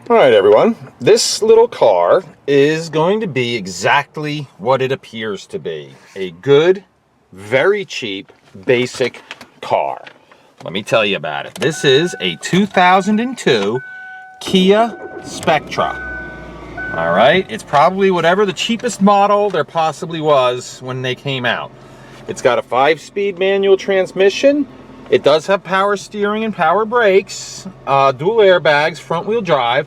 All right, everyone. This little car is going to be exactly what it appears to be. A good, very cheap, basic car. Let me tell you about it. This is a 2002 Kia Spectra. All right, it's probably whatever the cheapest model there possibly was when they came out. It's got a 5-speed manual transmission. It does have power steering and power brakes, dual airbags, front wheel drive.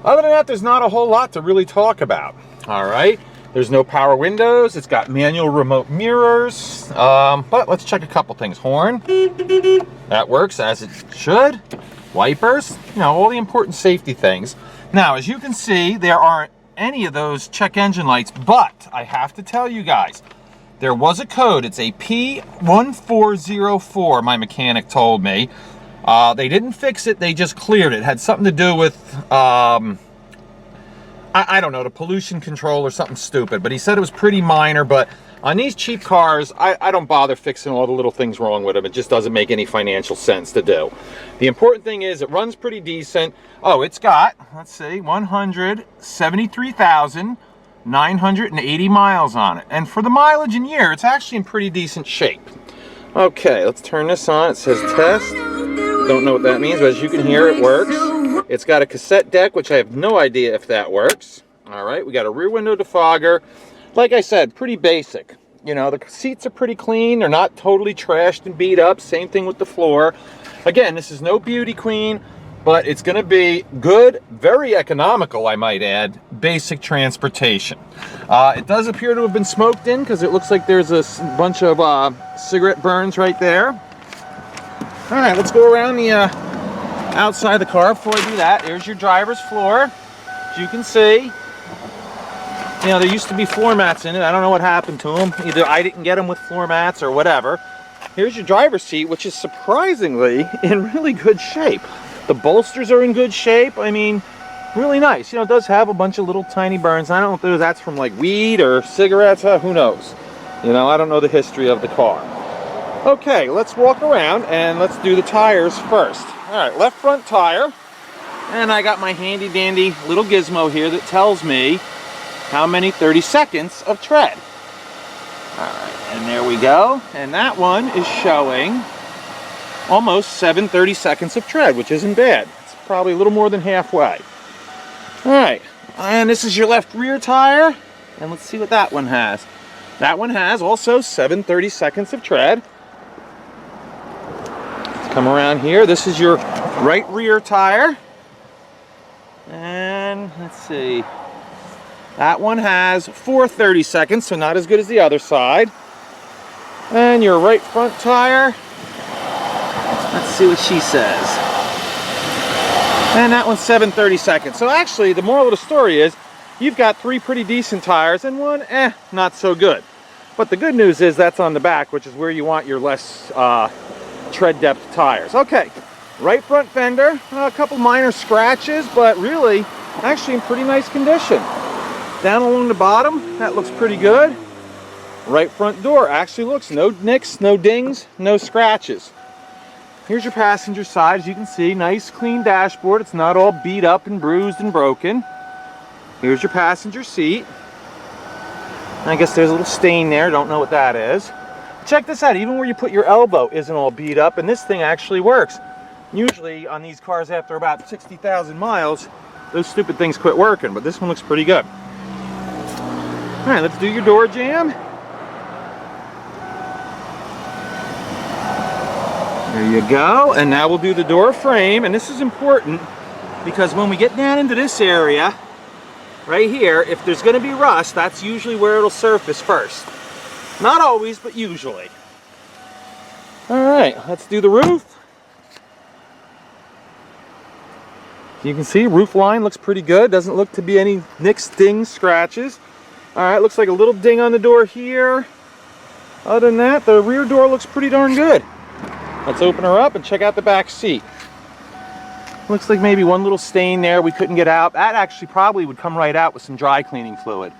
Other than that, there's not a whole lot to really talk about. All right, there's no power windows. It's got manual remote mirrors, but let's check a couple things. Horn, that works as it should. Wipers, you know, all the important safety things. Now, as you can see, there aren't any of those check engine lights, but I have to tell you guys, there was a code. It's a P1404, my mechanic told me. They didn't fix it, they just cleared it. It had something to do with, I don't know, the pollution control or something stupid. But he said it was pretty minor, but on these cheap cars, I don't bother fixing all the little things wrong with them. It just doesn't make any financial sense to do. The important thing is it runs pretty decent. Oh, it's got, let's see, 173,980 miles on it. And for the mileage in year, it's actually in pretty decent shape. Okay, let's turn this on. It says test. Don't know what that means, but as you can hear, it works. It's got a cassette deck, which I have no idea if that works. All right, we got a rear window defogger. Like I said, pretty basic. You know, the seats are pretty clean. They're not totally trashed and beat up. Same thing with the floor. Again, this is no beauty queen, but it's going to be good, very economical, I might add, basic transportation. It does appear to have been smoked in because it looks like there's a bunch of cigarette burns right there. All right, let's go around the outside of the car. Before I do that, there's your driver's floor. As you can see, you know, there used to be floor mats in it. I don't know what happened to them. Either I didn't get them with floor mats or whatever. Here's your driver's seat, which is surprisingly in really good shape. The bolsters are in good shape. I mean, really nice. You know, it does have a bunch of little tiny burns. I don't know if that's from like weed or cigarettes. Who knows? You know, I don't know the history of the car. Okay, let's walk around and let's do the tires first. All right, left front tire. And I got my handy dandy little gizmo here that tells me how many 30 seconds of tread. All right, and there we go. And that one is showing almost 730 seconds of tread, which isn't bad. It's probably a little more than halfway. All right, and this is your left rear tire. And let's see what that one has. That one has also 730 seconds of tread. Let's come around here. This is your right rear tire. And let's see. That one has 430 seconds, so not as good as the other side. And your right front tire. Let's see what she says. And that one's 730 seconds. So actually, the moral of the story is you've got 3 pretty decent tires and one, not so good. But the good news is that's on the back, which is where you want your less tread depth tires. Okay, right front fender, a couple minor scratches, but really, actually in pretty nice condition. Down along the bottom, that looks pretty good. Right front door actually looks no nicks, no dings, no scratches. Here's your passenger side. As you can see, nice clean dashboard. It's not all beat up and bruised and broken. Here's your passenger seat. I guess there's a little stain there. Don't know what that is. Check this out. Even where you put your elbow isn't all beat up, and this thing actually works. Usually on these cars after about 60,000 miles, those stupid things quit working, but this one looks pretty good. All right, let's do your door jamb. There you go. And now we'll do the door frame. And this is important because when we get down into this area, right here, if there's going to be rust, that's usually where it'll surface first. Not always, but usually. All right, let's do the roof. You can see roof line looks pretty good. Doesn't look to be any nicks, dings, scratches. All right, looks like a little ding on the door here. Other than that, the rear door looks pretty darn good. Let's open her up and check out the back seat. Looks like maybe one little stain there we couldn't get out. That actually probably would come right out with some dry cleaning fluid.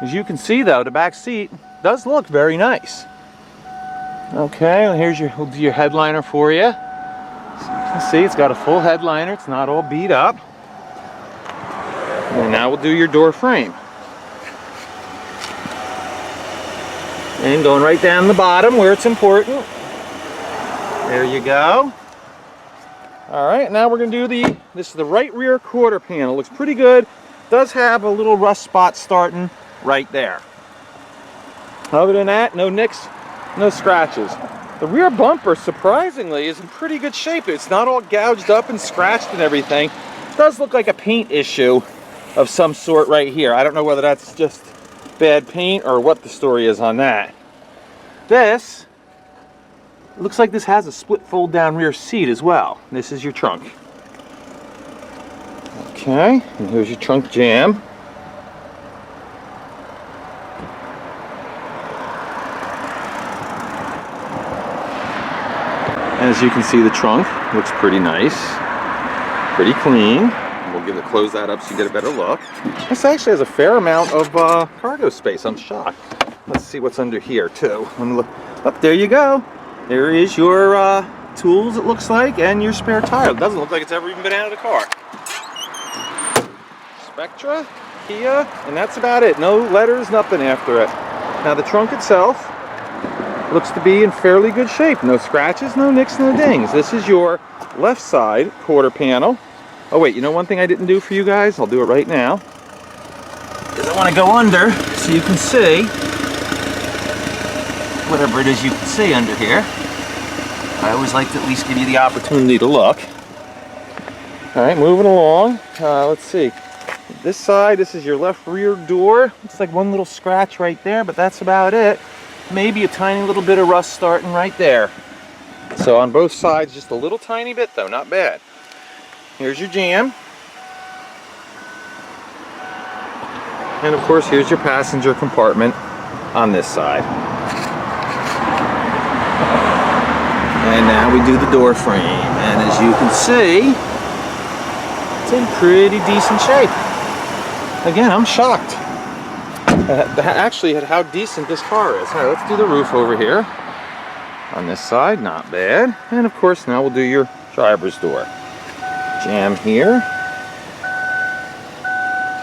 As you can see though, the back seat does look very nice. Okay, well, we'll do your headliner for you. So you can see it's got a full headliner. It's not all beat up. And now we'll do your door frame. And going right down the bottom where it's important. There you go. All right, now we're going to do this is the right rear quarter panel. Looks pretty good. Does have a little rust spot starting right there. Other than that, no nicks, no scratches. The rear bumper, surprisingly, is in pretty good shape. It's not all gouged up and scratched and everything. It does look like a paint issue of some sort right here. I don't know whether that's just bad paint or what the story is on that. This looks like this has a split fold down rear seat as well. This is your trunk. Okay, and here's your trunk jamb. As you can see, the trunk looks pretty nice, pretty clean. We'll close that up so you get a better look. This actually has a fair amount of cargo space. I'm shocked. Let's see what's under here too. Let me look. Oh, there you go. There is your tools, it looks like, and your spare tire. It doesn't look like it's ever even been out of the car. Spectra, Kia, and that's about it. No letters, nothing after it. Now the trunk itself looks to be in fairly good shape. No scratches, no nicks, no dings. This is your left side quarter panel. Oh wait, you know one thing I didn't do for you guys? I'll do it right now. Is I want to go under so you can see whatever it is you can see under here. I always like to at least give you the opportunity to look. All right, moving along. Let's see. This side, this is your left rear door. Looks like one little scratch right there, but that's about it. Maybe a tiny little bit of rust starting right there. So on both sides, just a little tiny bit though, not bad. Here's your jamb. And of course, here's your passenger compartment on this side. And now we do the door frame. And as you can see, it's in pretty decent shape. Again, I'm shocked. Actually, at how decent this car is. All right, let's do the roof over here. On this side, not bad. And of course, now we'll do your driver's door. Jam here.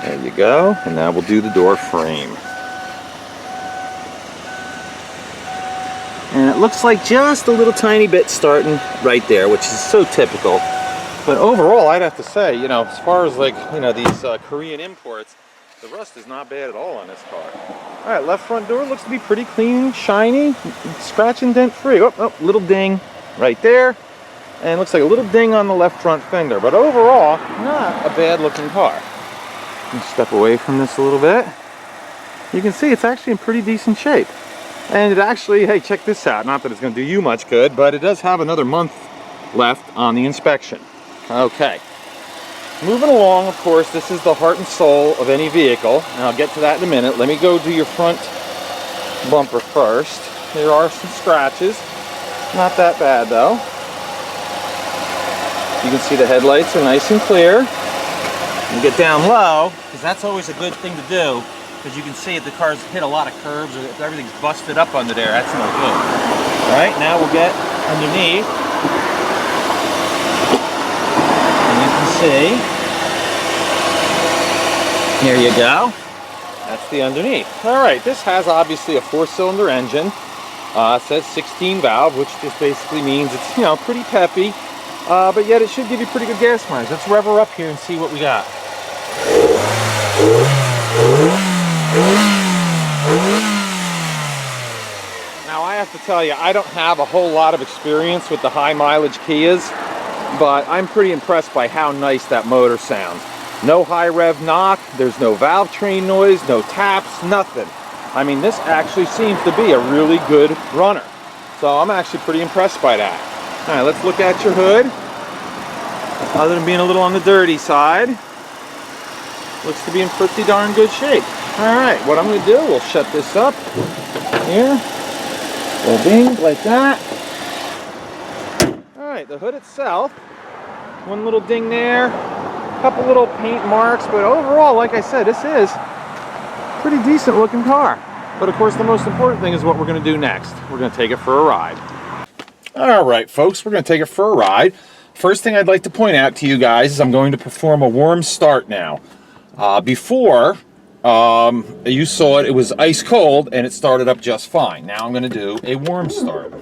There you go. And now we'll do the door frame. And it looks like just a little tiny bit starting right there, which is so typical. But overall, I'd have to say, you know, as far as like, you know, these Korean imports, the rust is not bad at all on this car. All right, left front door looks to be pretty clean, shiny, scratch and dent free. Oh, little ding right there. And looks like a little ding on the left front fender. But overall, not a bad looking car. Let me step away from this a little bit. You can see it's actually in pretty decent shape. And it actually, hey, check this out. Not that it's going to do you much good, but it does have another month left on the inspection. Okay. Moving along, of course, this is the heart and soul of any vehicle, and I'll get to that in a minute. Let me go do your front bumper first. There are some scratches. Not that bad, though. You can see the headlights are nice and clear. You get down low, because that's always a good thing to do, because you can see if the car's hit a lot of curbs or if everything's busted up under there, that's no good. All right, now we'll get underneath. See, here you go. That's the underneath. All right, this has obviously a 4-cylinder engine. It says 16 valve, which just basically means it's, you know, pretty peppy, but yet it should give you pretty good gas mileage. Let's rev her up here and see what we got. Now I have to tell you, I don't have a whole lot of experience with the high mileage Kias, but I'm pretty impressed by how nice that motor sounds. No high rev knock, there's no valve train noise, no taps, nothing. I mean, this actually seems to be a really good runner. So I'm actually pretty impressed by that. All right, let's look at your hood. Other than being a little on the dirty side, looks to be in pretty darn good shape. All right, what I'm gonna do, we'll shut this up here. Little ding, like that. Alright, the hood itself, one little ding there, a couple little paint marks, but overall, like I said, this is a pretty decent looking car. But of course, the most important thing is what we're going to do next. We're going to take it for a ride. Alright folks, we're going to take it for a ride. First thing I'd like to point out to you guys is I'm going to perform a warm start now. Before, you saw it was ice cold and it started up just fine. Now I'm going to do a warm start.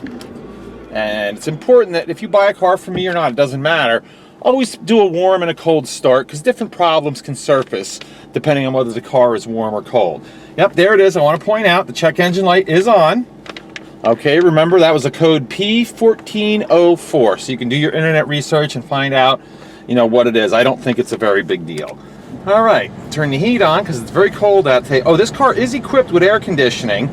And it's important that if you buy a car from me or not, it doesn't matter. Always do a warm and a cold start, because different problems can surface depending on whether the car is warm or cold. Yep, there it is. I want to point out the check engine light is on. Okay, remember that was a code P1404, so you can do your internet research and find out, you know, what it is. I don't think it's a very big deal. All right, turn the heat on because it's very cold out today. Oh, this car is equipped with air conditioning,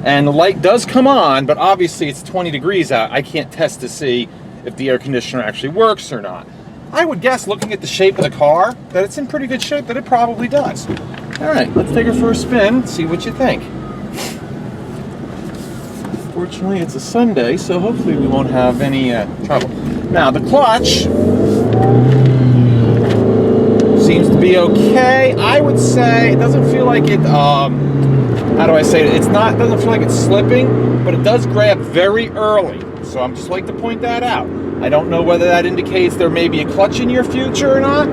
and the light does come on, but obviously it's 20 degrees out. I can't test to see if the air conditioner actually works or not. I would guess, looking at the shape of the car, that it's in pretty good shape, that it probably does. All right, let's take it for a spin, see what you think. Fortunately, it's a Sunday, so hopefully we won't have any trouble. Now, the clutch seems to be okay. I would say it doesn't feel like it, how do I say it? It doesn't feel like it's slipping, but it does grab very early. So I'm just like to point that out. I don't know whether that indicates there may be a clutch in your future or not,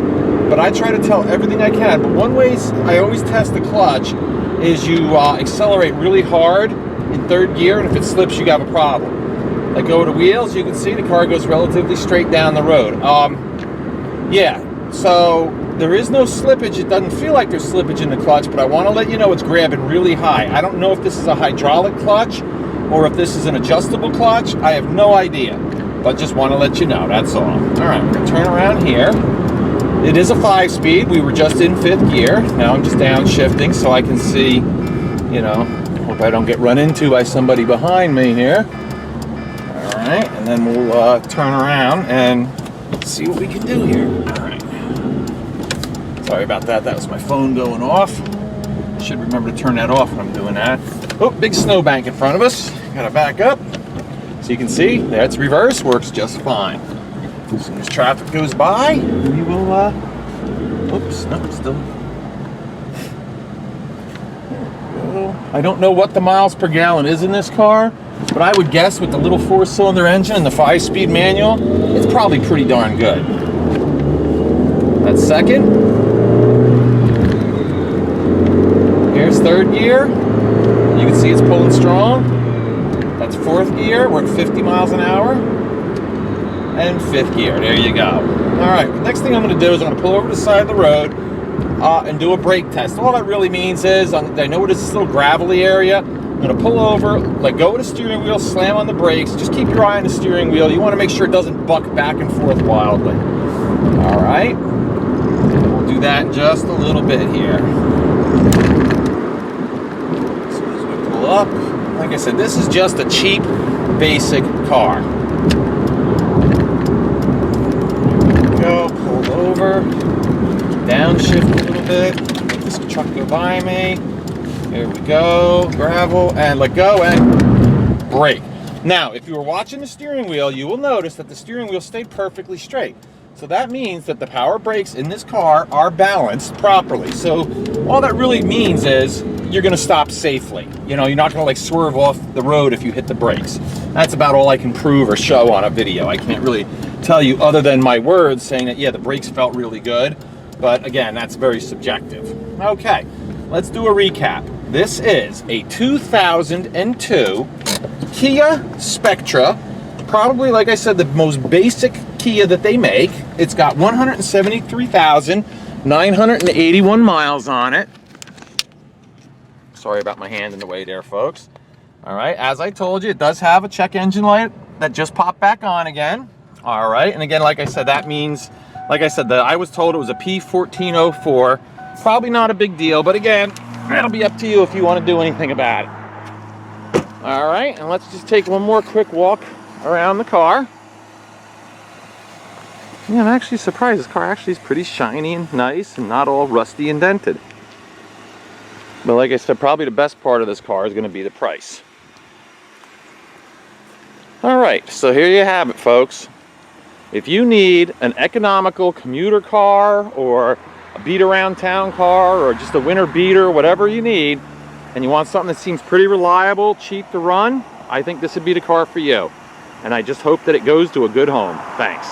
but I try to tell everything I can. But one way I always test the clutch is you accelerate really hard in third gear, and if it slips, you have a problem. Let go of the wheels, you can see the car goes relatively straight down the road. Yeah, so there is no slippage. It doesn't feel like there's slippage in the clutch, but I want to let you know it's grabbing really high. I don't know if this is a hydraulic clutch or if this is an adjustable clutch. I have no idea, but just want to let you know, that's all. All right, we're going to turn around here. It is a 5-speed. We were just in 5th gear. Now I'm just downshifting so I can see, you know, hope I don't get run into by somebody behind me here. All right, and then we'll turn around and see what we can do here. All right. Sorry about that. That was my phone going off. Should remember to turn that off when I'm doing that. Oh, big snowbank in front of us. Gotta back up. So you can see, that's reverse, works just fine. As soon as traffic goes by, we will, oops, no, still. There we go. I don't know what the miles per gallon is in this car, but I would guess with the little 4-cylinder engine and the 5-speed manual, it's probably pretty darn good. That's second. Here's 3rd gear. You can see it's pulling strong. That's 4th gear. We're at 50 miles an hour. And 5th gear. There you go. All right. The next thing I'm going to do is I'm going to pull over to the side of the road and do a brake test. All that really means is, I know it is this little gravelly area. I'm going to pull over, let go of the steering wheel, slam on the brakes. Just keep your eye on the steering wheel. You want to make sure it doesn't buck back and forth wildly. All right. We'll do that in just a little bit here. Up. Like I said, this is just a cheap, basic car. Go, pull over, downshift a little bit, let this truck go by me. There we go, gravel, and let go, and brake. Now, if you were watching the steering wheel, you will notice that the steering wheel stayed perfectly straight. So that means that the power brakes in this car are balanced properly. So all that really means is you're going to stop safely. You know, you're not going to like swerve off the road if you hit the brakes. That's about all I can prove or show on a video. I can't really tell you other than my words saying that, yeah, the brakes felt really good. But again, that's very subjective. Okay, let's do a recap. This is a 2002 Kia Spectra. Probably, like I said, the most basic Kia that they make. It's got 173,981 miles on it. Sorry about my hand in the way there, folks. All right, as I told you, it does have a check engine light that just popped back on again. All right, and again, like I said, that means, like I said, I was told it was a P1404. Probably not a big deal, but again, that'll be up to you if you want to do anything about it. All right, and let's just take one more quick walk around the car. Yeah, I'm actually surprised. This car actually is pretty shiny and nice and not all rusty and dented. But like I said, probably the best part of this car is going to be the price. All right, so here you have it, folks. If you need an economical commuter car or a beat around town car or just a winter beater, whatever you need, and you want something that seems pretty reliable, cheap to run, I think this would be the car for you. And I just hope that it goes to a good home. Thanks.